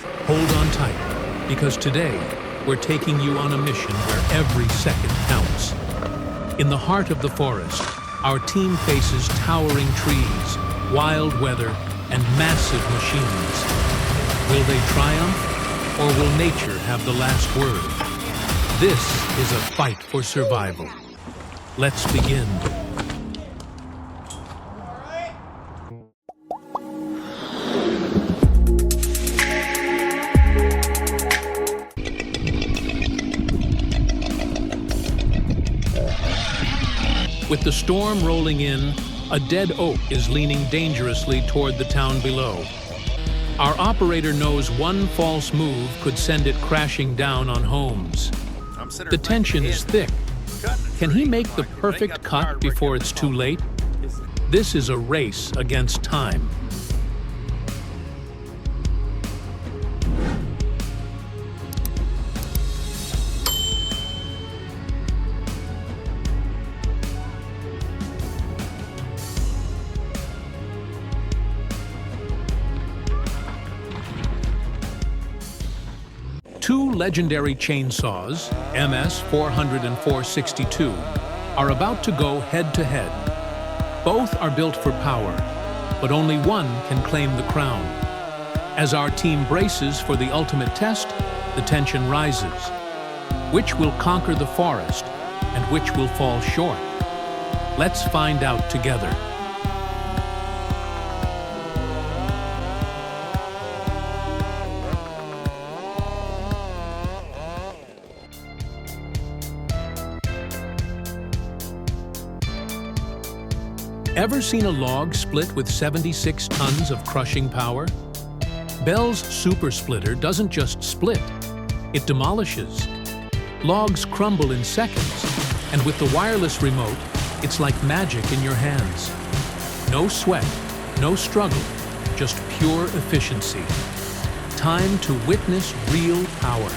Hold on tight, because today we're taking you on a mission where every second counts. In the heart of the forest, our team faces towering trees, wild weather, and massive machines. Will they triumph, or will nature have the last word? This is a fight for survival. Let's begin. With the storm rolling in, a dead oak is leaning dangerously toward the town below. Our operator knows one false move could send it crashing down on homes. The tension is thick. Can he make the perfect cut before it's too late? This is a race against time. Two legendary chainsaws, MS 400 and 462, are about to go head-to-head. Both are built for power, but only one can claim the crown. As our team braces for the ultimate test, the tension rises. Which will conquer the forest, and which will fall short? Let's find out together. Ever seen a log split with 76 tons of crushing power? Bell's Super Splitter doesn't just split, it demolishes. Logs crumble in seconds, and with the wireless remote, it's like magic in your hands. No sweat, no struggle, just pure efficiency. Time to witness real power.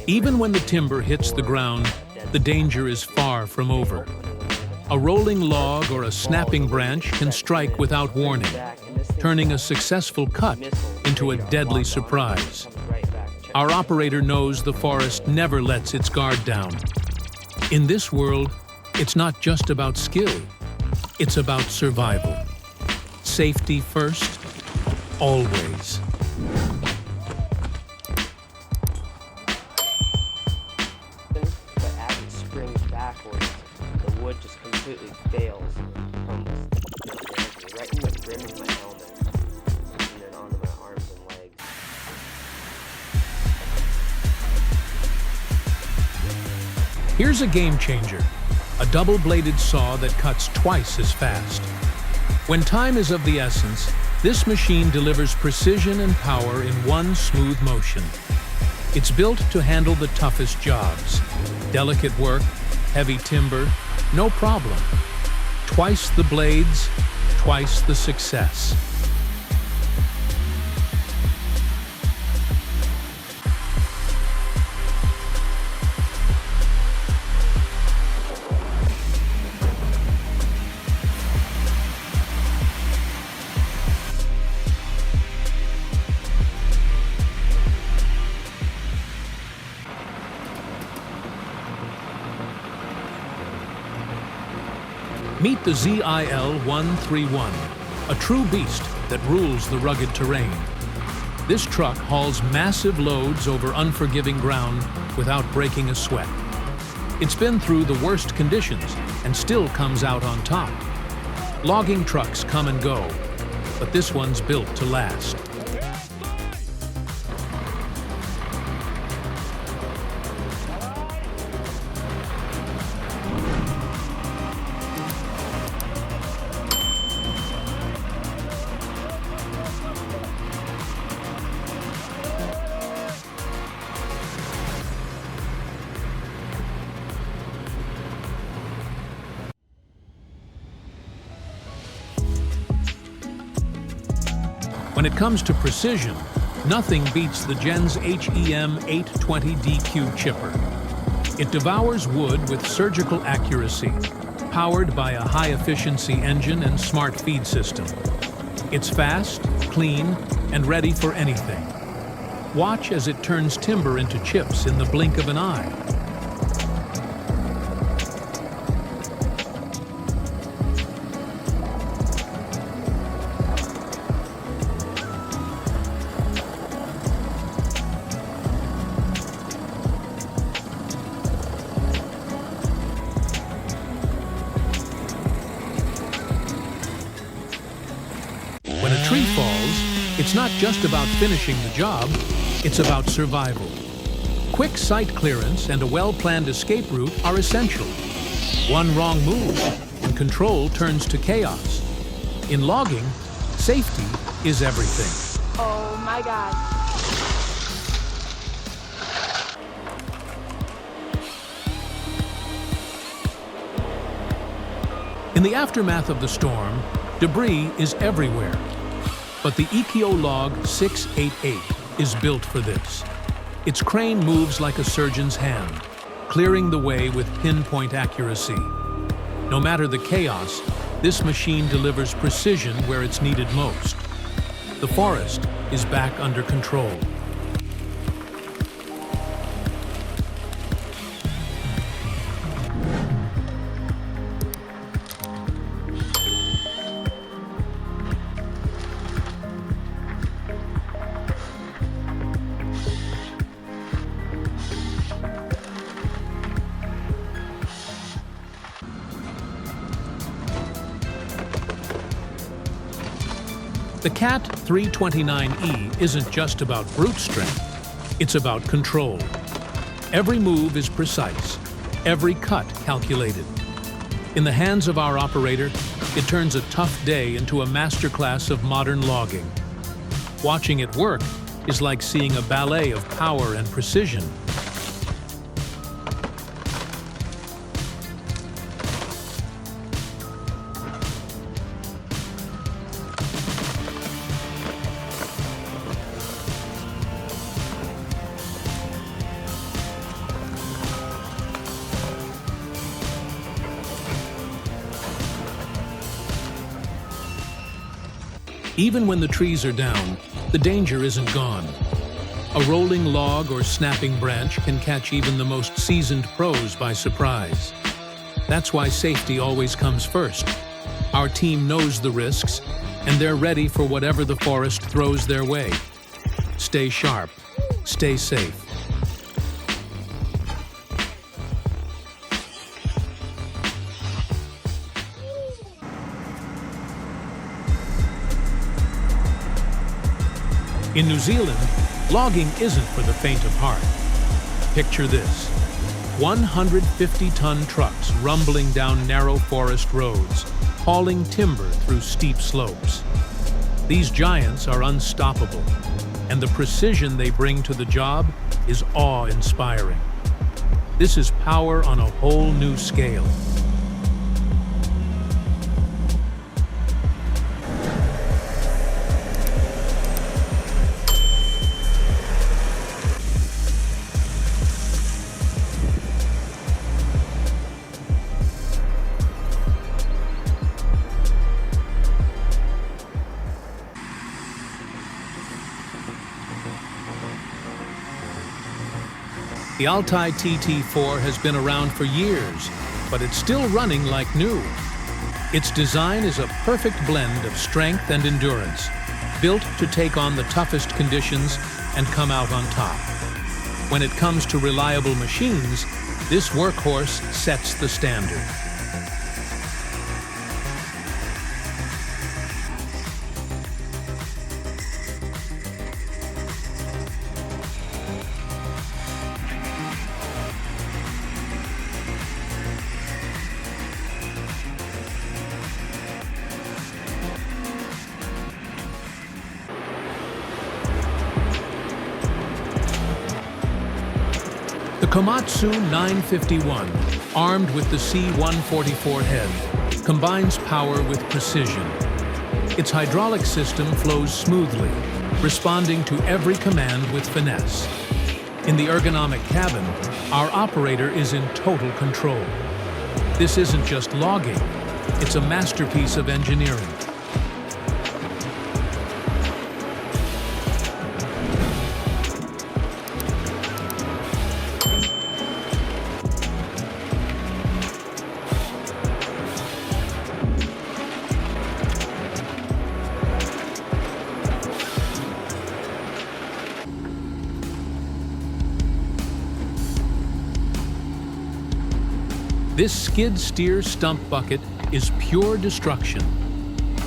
Even when the timber hits the ground, the danger is far from over. A rolling log or a snapping branch can strike without warning, turning a successful cut into a deadly surprise. Our operator knows the forest never lets its guard down. In this world, it's not just about skill, it's about survival. Safety first, always. Just completely fails, crumbles right in the brim of my helmet, and then onto my arms and legs. Here's a game changer, a double-bladed saw that cuts twice as fast. When time is of the essence, this machine delivers precision and power in one smooth motion. It's built to handle the toughest jobs. Delicate work, heavy timber, no problem. Twice the blades, twice the success. Meet the ZIL-131, a true beast that rules the rugged terrain. This truck hauls massive loads over unforgiving ground without breaking a sweat. It's been through the worst conditions and still comes out on top. Logging trucks come and go, but this one's built to last. When it comes to precision, nothing beats the Gen's HEM 820DQ chipper. It devours wood with surgical accuracy, powered by a high-efficiency engine and smart feed system. It's fast, clean, and ready for anything. Watch as it turns timber into chips in the blink of an eye. When a tree falls, it's not just about finishing the job, it's about survival. Quick site clearance and a well-planned escape route are essential. One wrong move, and control turns to chaos. In logging, safety is everything. Oh my God. In the aftermath of the storm, debris is everywhere. But the Ecolog 688 is built for this. Its crane moves like a surgeon's hand, clearing the way with pinpoint accuracy. No matter the chaos, this machine delivers precision where it's needed most. The forest is back under control. The Cat 329E isn't just about brute strength, it's about control. Every move is precise, every cut calculated. In the hands of our operator, it turns a tough day into a masterclass of modern logging. Watching it work is like seeing a ballet of power and precision. Even when the trees are down, the danger isn't gone. A rolling log or snapping branch can catch even the most seasoned pros by surprise. That's why safety always comes first. Our team knows the risks, and they're ready for whatever the forest throws their way. Stay sharp, stay safe. In New Zealand, logging isn't for the faint of heart. Picture this: 150-ton trucks rumbling down narrow forest roads, hauling timber through steep slopes. These giants are unstoppable, and the precision they bring to the job is awe-inspiring. This is power on a whole new scale. The Altai TT4 has been around for years, but it's still running like new. Its design is a perfect blend of strength and endurance, built to take on the toughest conditions and come out on top. When it comes to reliable machines, this workhorse sets the standard. The Komatsu 951, armed with the C-144 head, combines power with precision. Its hydraulic system flows smoothly, responding to every command with finesse. In the ergonomic cabin, our operator is in total control. This isn't just logging, it's a masterpiece of engineering. This skid-steer stump bucket is pure destruction.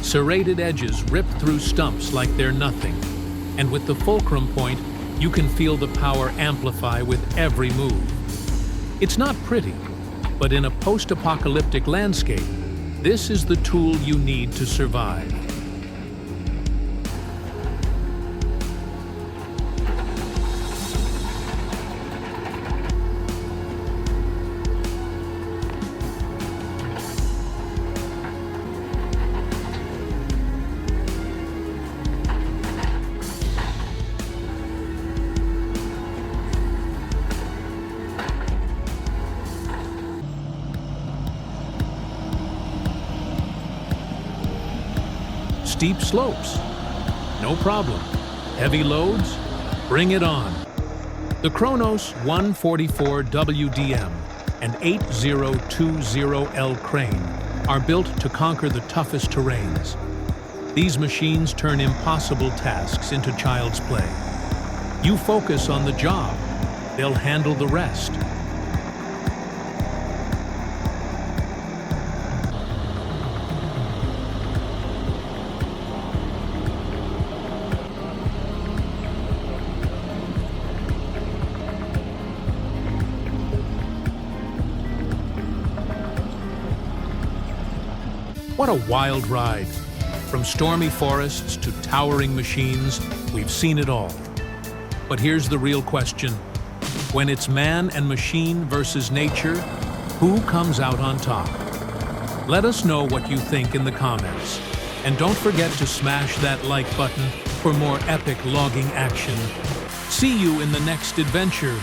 Serrated edges rip through stumps like they're nothing, and with the fulcrum point, you can feel the power amplify with every move. It's not pretty, but in a post-apocalyptic landscape, this is the tool you need to survive. Steep slopes? No problem. Heavy loads? Bring it on. The Kronos 144 WDM and 8020L crane are built to conquer the toughest terrains. These machines turn impossible tasks into child's play. You focus on the job, they'll handle the rest. What a wild ride. From stormy forests to towering machines, we've seen it all. But here's the real question. When it's man and machine versus nature, who comes out on top? Let us know what you think in the comments. And don't forget to smash that like button for more epic logging action. See you in the next adventure.